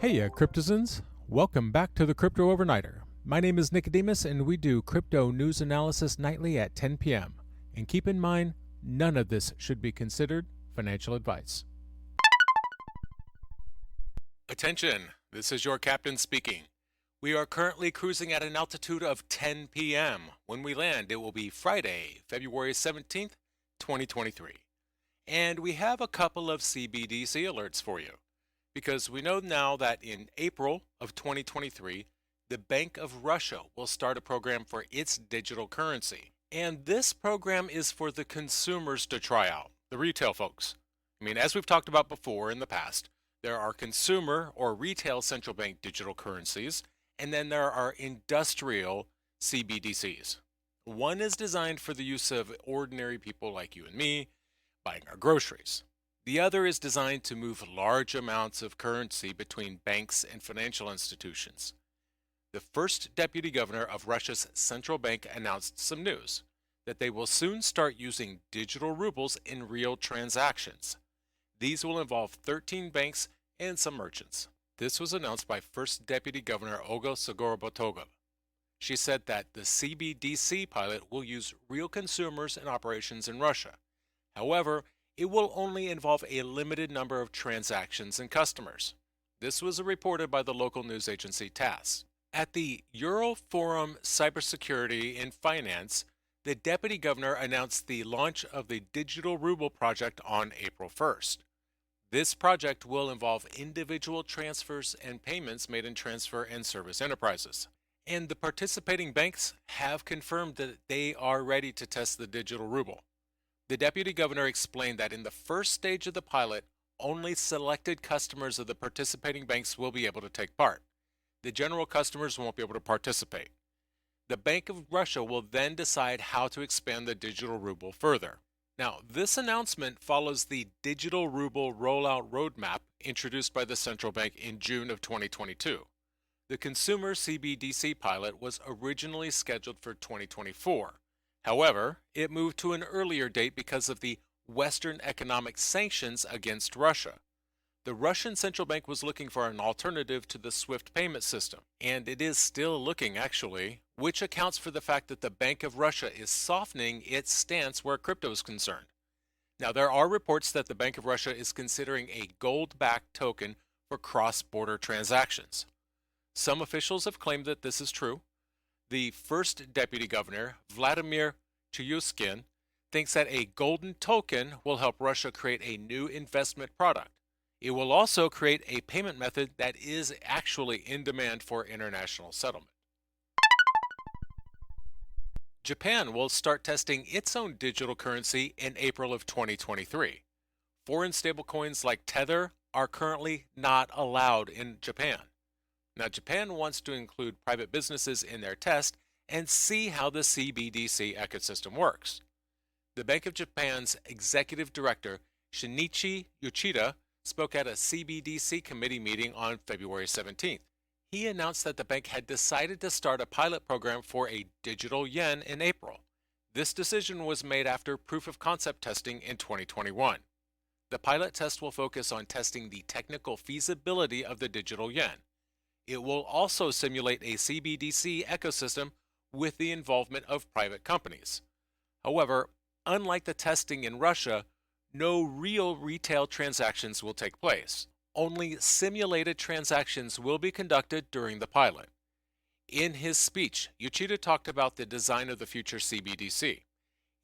Heya Cryptozens, welcome back to the Crypto Overnighter. My name is Nikodemus and we do crypto news analysis nightly at 10 p.m. And keep in mind, none of this should be considered financial advice. Attention, this is your captain speaking. We are currently cruising at an altitude of 10 p.m. When we land, it will be Friday, February 17th, 2023. And we have a couple of CBDC alerts for you. Because we know now that in April of 2023, the Bank of Russia will start a program for its digital currency. And this program is for the consumers to try out, the retail folks. As we've talked about before in the past, there are consumer or retail central bank digital currencies, and then there are industrial CBDCs. One is designed for the use of ordinary people like you and me, buying our groceries. The other is designed to move large amounts of currency between banks and financial institutions. The first deputy governor of Russia's central bank announced some news, that they will soon start using digital rubles in real transactions. These will involve 13 banks and some merchants. This was announced by First Deputy Governor Olga Sigorbatova. She said that the CBDC pilot will use real consumers and operations in Russia. However, it will only involve a limited number of transactions and customers. This was reported by the local news agency TASS. At the Euroforum Cybersecurity in Finance, the deputy governor announced the launch of the Digital Ruble project on April 1st. This project will involve individual transfers and payments made in transfer and service enterprises. And the participating banks have confirmed that they are ready to test the digital ruble. The deputy governor explained that in the first stage of the pilot, only selected customers of the participating banks will be able to take part. The general customers won't be able to participate. The Bank of Russia will then decide how to expand the digital ruble further. Now, this announcement follows the digital ruble rollout roadmap introduced by the central bank in June of 2022. The consumer CBDC pilot was originally scheduled for 2024. However, it moved to an earlier date because of the Western economic sanctions against Russia. The Russian central bank was looking for an alternative to the SWIFT payment system, and it is still looking actually, which accounts for the fact that the Bank of Russia is softening its stance where crypto is concerned. Now, there are reports that the Bank of Russia is considering a gold-backed token for cross-border transactions. Some officials have claimed that this is true. The first deputy governor, Vladimir Chuyuskin, thinks that a golden token will help Russia create a new investment product. It will also create a payment method that is actually in demand for international settlement. Japan will start testing its own digital currency in April of 2023. Foreign stablecoins like Tether are currently not allowed in Japan. Now, Japan wants to include private businesses in their test and see how the CBDC ecosystem works. The Bank of Japan's executive director, Shinichi Yoshida, spoke at a CBDC committee meeting on February 17th. He announced that the bank had decided to start a pilot program for a digital yen in April. This decision was made after proof of concept testing in 2021. The pilot test will focus on testing the technical feasibility of the digital yen. It will also simulate a CBDC ecosystem with the involvement of private companies. However, unlike the testing in Russia, no real retail transactions will take place. Only simulated transactions will be conducted during the pilot. In his speech, Yoshida talked about the design of the future CBDC.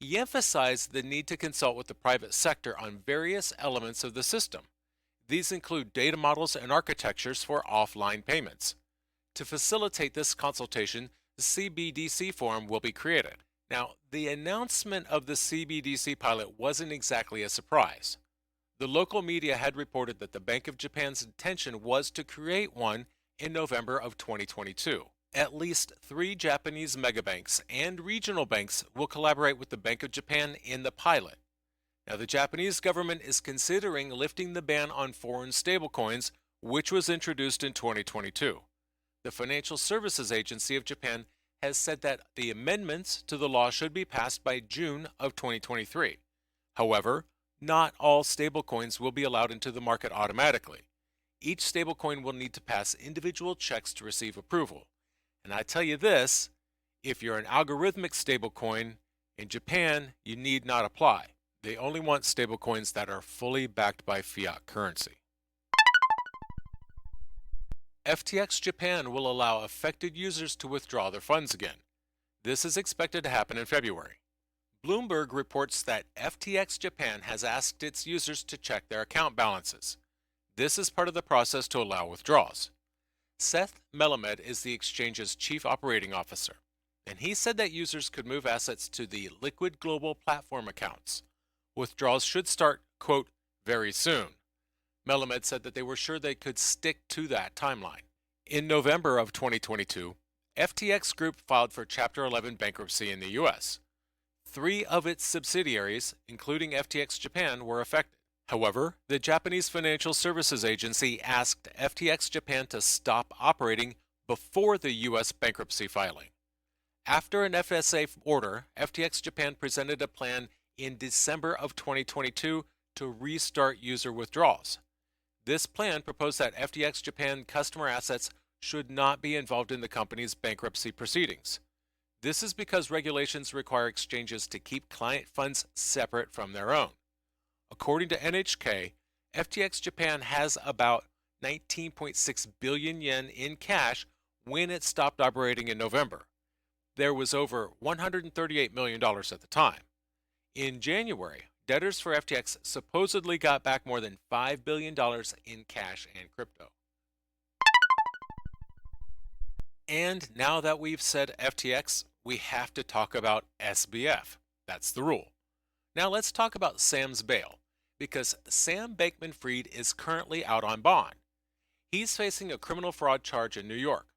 He emphasized the need to consult with the private sector on various elements of the system. These include data models and architectures for offline payments. To facilitate this consultation, the CBDC forum will be created. Now, the announcement of the CBDC pilot wasn't exactly a surprise. The local media had reported that the Bank of Japan's intention was to create one in November of 2022. At least 3 Japanese megabanks and regional banks will collaborate with the Bank of Japan in the pilot. Now, the Japanese government is considering lifting the ban on foreign stablecoins, which was introduced in 2022. The Financial Services Agency of Japan has said that the amendments to the law should be passed by June of 2023. However, not all stablecoins will be allowed into the market automatically. Each stablecoin will need to pass individual checks to receive approval. And I tell you this, if you're an algorithmic stablecoin in Japan, you need not apply. They only want stablecoins that are fully backed by fiat currency. FTX Japan will allow affected users to withdraw their funds again. This is expected to happen in February. Bloomberg reports that FTX Japan has asked its users to check their account balances. This is part of the process to allow withdrawals. Seth Melamed is the exchange's chief operating officer, and he said that users could move assets to the Liquid Global Platform accounts. Withdrawals should start, quote, very soon. Melamed said that they were sure they could stick to that timeline. In November of 2022, FTX Group filed for Chapter 11 bankruptcy in the U.S. 3 of its subsidiaries, including FTX Japan, were affected. However, the Japanese Financial Services Agency asked FTX Japan to stop operating before the U.S. bankruptcy filing. After an FSA order, FTX Japan presented a plan in December of 2022 to restart user withdrawals. This plan proposed that FTX Japan customer assets should not be involved in the company's bankruptcy proceedings. This is because regulations require exchanges to keep client funds separate from their own. According to NHK, FTX Japan has about 19.6 billion yen in cash when it stopped operating in November. There was over $138 million at the time. In January, debtors for FTX supposedly got back more than $5 billion in cash and crypto. And now that we've said FTX, we have to talk about SBF. That's the rule. Now let's talk about Sam's bail, because Sam Bankman-Fried is currently out on bond. He's facing a criminal fraud charge in New York.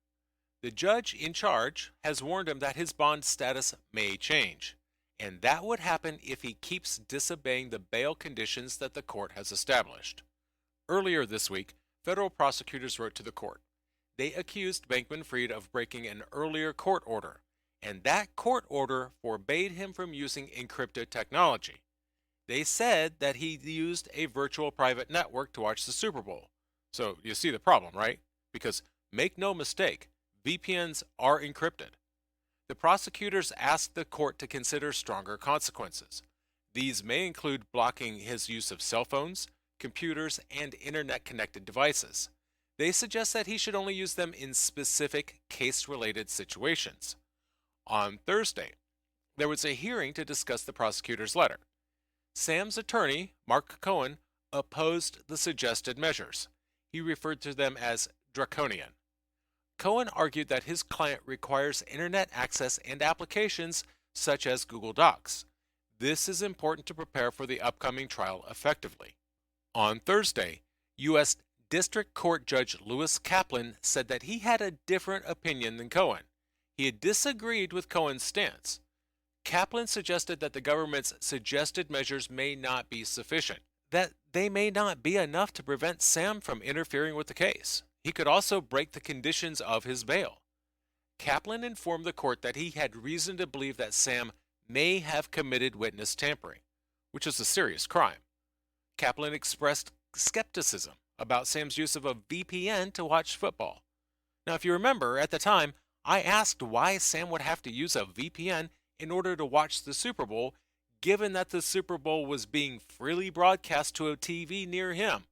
The judge in charge has warned him that his bond status may change, and that would happen if he keeps disobeying the bail conditions that the court has established. Earlier this week, federal prosecutors wrote to the court. They accused Bankman-Fried of breaking an earlier court order, and that court order forbade him from using encrypted technology. They said that he used a virtual private network to watch the Super Bowl. So you see the problem, right? Because make no mistake, VPNs are encrypted. The prosecutors asked the court to consider stronger consequences. These may include blocking his use of cell phones, computers, and internet-connected devices. They suggest that he should only use them in specific case-related situations. On Thursday, there was a hearing to discuss the prosecutor's letter. Sam's attorney, Mark Cohen, opposed the suggested measures. He referred to them as draconian. Cohen argued that his client requires internet access and applications such as Google Docs. This is important to prepare for the upcoming trial effectively. On Thursday, U.S. District Court Judge Lewis Kaplan said that he had a different opinion than Cohen. He had disagreed with Cohen's stance. Kaplan suggested that the government's suggested measures may not be sufficient, that they may not be enough to prevent Sam from interfering with the case. He could also break the conditions of his bail. Kaplan informed the court that he had reason to believe that Sam may have committed witness tampering, which is a serious crime. Kaplan expressed skepticism about Sam's use of a VPN to watch football. Now, if you remember, at the time, I asked why Sam would have to use a VPN in order to watch the Super Bowl, given that the Super Bowl was being freely broadcast to a TV near him.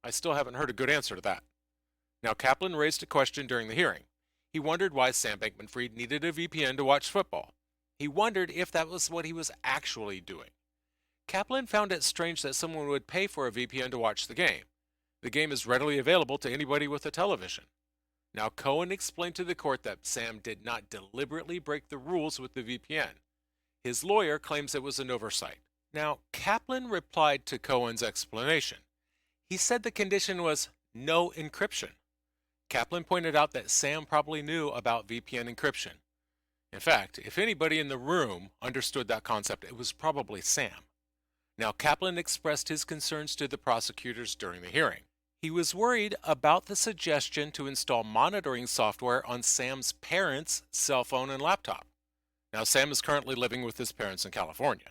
I still haven't heard a good answer to that. Now, Kaplan raised a question during the hearing. He wondered why Sam Bankman-Fried needed a VPN to watch football. He wondered if that was what he was actually doing. Kaplan found it strange that someone would pay for a VPN to watch the game. The game is readily available to anybody with a television. Now, Cohen explained to the court that Sam did not deliberately break the rules with the VPN. His lawyer claims it was an oversight. Now, Kaplan replied to Cohen's explanation. He said the condition was no encryption. Kaplan pointed out that Sam probably knew about VPN encryption. In fact, if anybody in the room understood that concept, it was probably Sam. Now, Kaplan expressed his concerns to the prosecutors during the hearing. He was worried about the suggestion to install monitoring software on Sam's parents' cell phone and laptop. Now, Sam is currently living with his parents in California.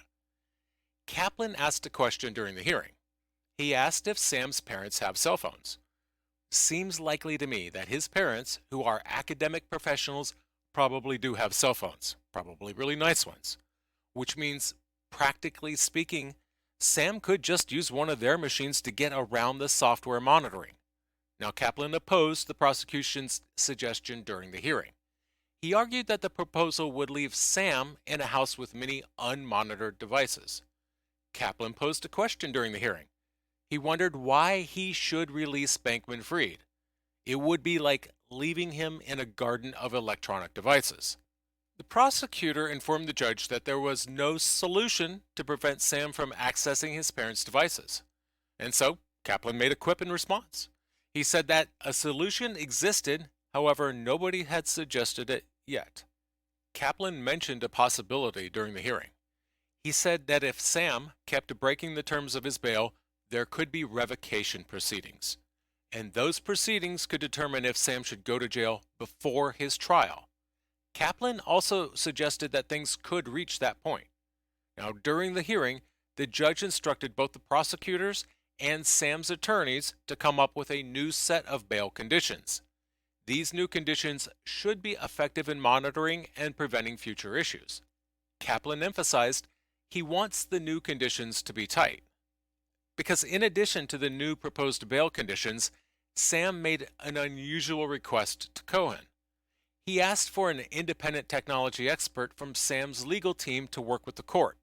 Kaplan asked a question during the hearing. He asked if Sam's parents have cell phones. Seems likely to me that his parents, who are academic professionals, probably do have cell phones, probably really nice ones, which means, practically speaking, Sam could just use one of their machines to get around the software monitoring. Now, Kaplan opposed the prosecution's suggestion during the hearing. He argued that the proposal would leave Sam in a house with many unmonitored devices. Kaplan posed a question during the hearing. He wondered why he should release Bankman Fried. It would be like leaving him in a garden of electronic devices. The prosecutor informed the judge that there was no solution to prevent Sam from accessing his parents' devices. And so, Kaplan made a quip in response. He said that a solution existed, however, nobody had suggested it yet. Kaplan mentioned a possibility during the hearing. He said that if Sam kept breaking the terms of his bail, there could be revocation proceedings. And those proceedings could determine if Sam should go to jail before his trial. Kaplan also suggested that things could reach that point. Now, during the hearing, the judge instructed both the prosecutors and Sam's attorneys to come up with a new set of bail conditions. These new conditions should be effective in monitoring and preventing future issues. Kaplan emphasized he wants the new conditions to be tight. Because in addition to the new proposed bail conditions, Sam made an unusual request to Cohen. He asked for an independent technology expert from Sam's legal team to work with the court.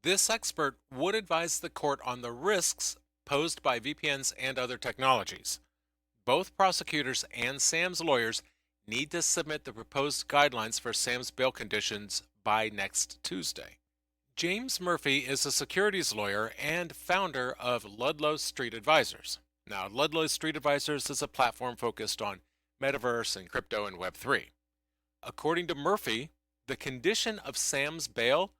This expert would advise the court on the risks posed by VPNs and other technologies. Both prosecutors and Sam's lawyers need to submit the proposed guidelines for Sam's bail conditions by next Tuesday. James Murphy is a securities lawyer and founder of Ludlow Street Advisors. Now, Ludlow Street Advisors is a platform focused on metaverse and crypto and Web3. According to Murphy, the condition of Sam's bail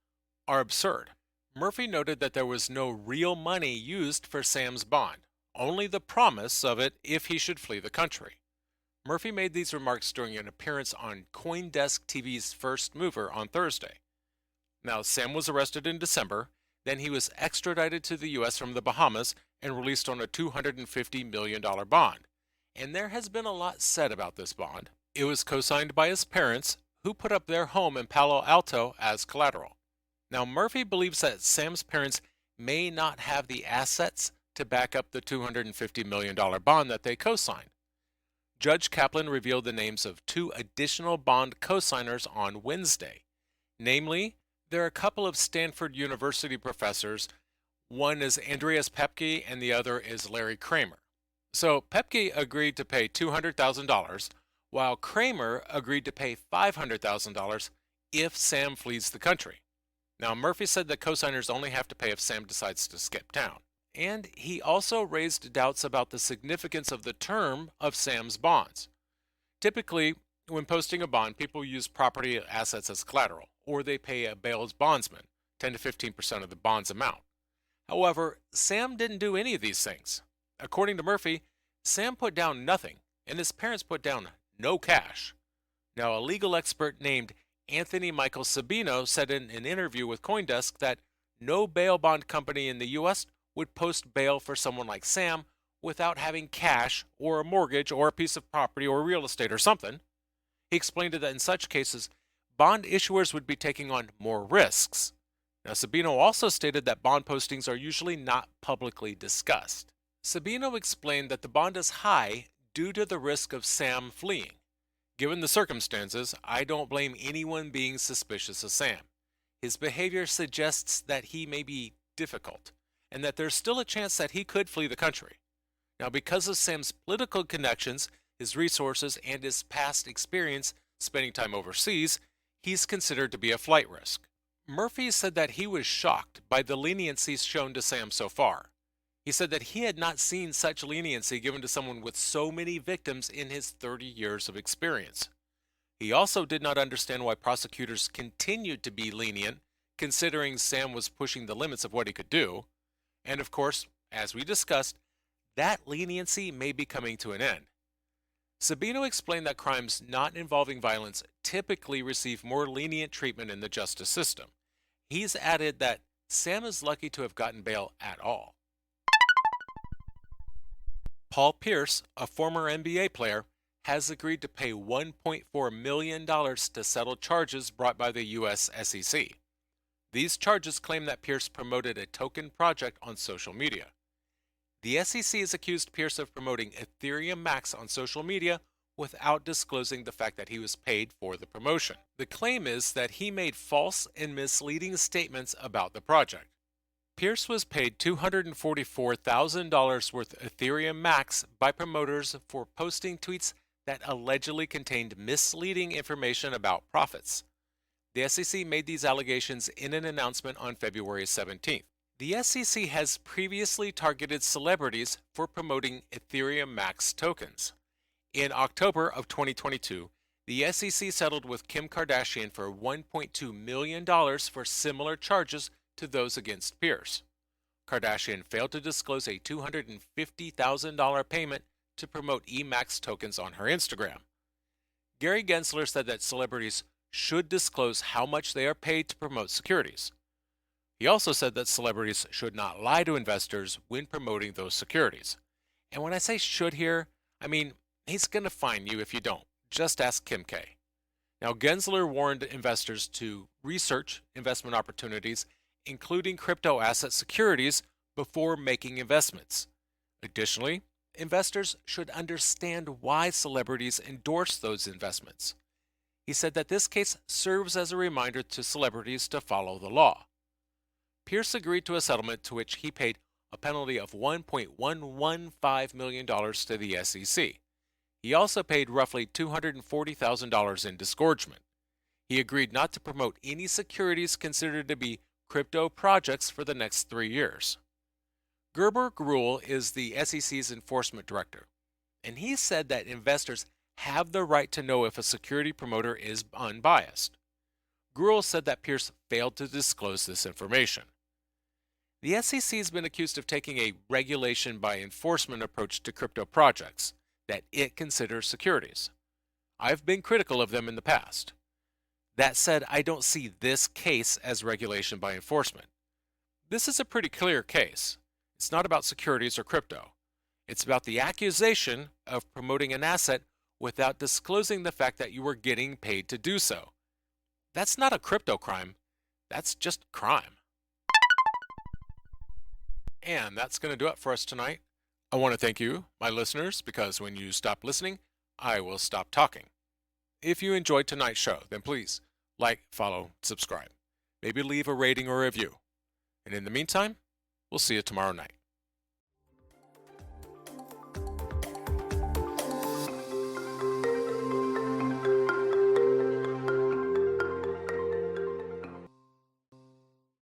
are absurd. Murphy noted that there was no real money used for Sam's bond, only the promise of it if he should flee the country. Murphy made these remarks during an appearance on CoinDesk TV's First Mover on Thursday. Now, Sam was arrested in December, then he was extradited to the U.S. from the Bahamas and released on a $250 million bond. And there has been a lot said about this bond. It was co-signed by his parents, who put up their home in Palo Alto as collateral. Now, Murphy believes that Sam's parents may not have the assets to back up the $250 million bond that they co-signed. Judge Kaplan revealed the names of two additional bond co-signers on Wednesday. Namely, there are a couple of Stanford University professors. One is Andreas Pepke and the other is Larry Kramer. So Pepke agreed to pay $200,000, while Kramer agreed to pay $500,000 if Sam flees the country. Now, Murphy said that co-signers only have to pay if Sam decides to skip town. And he also raised doubts about the significance of the term of Sam's bonds. Typically, when posting a bond, people use property assets as collateral, or they pay a bail's bondsman 10 to 15% of the bond's amount. However, Sam didn't do any of these things. According to Murphy, Sam put down nothing, and his parents put down no cash. Now, a legal expert named Anthony Michael Sabino said in an interview with CoinDesk that no bail bond company in the U.S. would post bail for someone like Sam without having cash or a mortgage or a piece of property or real estate or something. He explained that in such cases, bond issuers would be taking on more risks. Now, Sabino also stated that bond postings are usually not publicly discussed. Sabino explained that the bond is high due to the risk of Sam fleeing. Given the circumstances, I don't blame anyone being suspicious of Sam. His behavior suggests that he may be difficult, and that there's still a chance that he could flee the country. Now, because of Sam's political connections, his resources, and his past experience spending time overseas, he's considered to be a flight risk. Murphy said that he was shocked by the leniency shown to Sam so far. He said that he had not seen such leniency given to someone with so many victims in his 30 years of experience. He also did not understand why prosecutors continued to be lenient, considering Sam was pushing the limits of what he could do. And of course, as we discussed, that leniency may be coming to an end. Sabino explained that crimes not involving violence typically receive more lenient treatment in the justice system. He's added that Sam is lucky to have gotten bail at all. Paul Pierce, a former NBA player, has agreed to pay $1.4 million to settle charges brought by the U.S. SEC. These charges claim that Pierce promoted a token project on social media. The SEC has accused Pierce of promoting Ethereum Max on social media without disclosing the fact that he was paid for the promotion. The claim is that he made false and misleading statements about the project. Pierce was paid $244,000 worth of Ethereum Max by promoters for posting tweets that allegedly contained misleading information about profits. The SEC made these allegations in an announcement on February 17th. The SEC has previously targeted celebrities for promoting Ethereum Max tokens. In October of 2022, the SEC settled with Kim Kardashian for $1.2 million for similar charges to those against Pierce. Kardashian failed to disclose a $250,000 payment to promote EMAX tokens on her Instagram. Gary Gensler said that celebrities should disclose how much they are paid to promote securities. He also said that celebrities should not lie to investors when promoting those securities. And when I say should here, I mean he's going to fine you if you don't. Just ask Kim K. Now, Gensler warned investors to research investment opportunities, including crypto asset securities, before making investments. Additionally, investors should understand why celebrities endorse those investments. He said that this case serves as a reminder to celebrities to follow the law. Pierce agreed to a settlement to which he paid a penalty of $1.115 million to the SEC. He also paid roughly $240,000 in disgorgement. He agreed not to promote any securities considered to be crypto projects for the next 3 years. Gerber Gruhl is the SEC's enforcement director, and he said that investors have the right to know if a security promoter is unbiased. Gruhl said that Pierce failed to disclose this information. The SEC has been accused of taking a regulation by enforcement approach to crypto projects that it considers securities. I've been critical of them in the past. That said, I don't see this case as regulation by enforcement. This is a pretty clear case. It's not about securities or crypto. It's about the accusation of promoting an asset without disclosing the fact that you were getting paid to do so. That's not a crypto crime. That's just crime. And that's going to do it for us tonight. I want to thank you, my listeners, because when you stop listening, I will stop talking. If you enjoyed tonight's show, then please like, follow, subscribe. Maybe leave a rating or review. And in the meantime, we'll see you tomorrow night.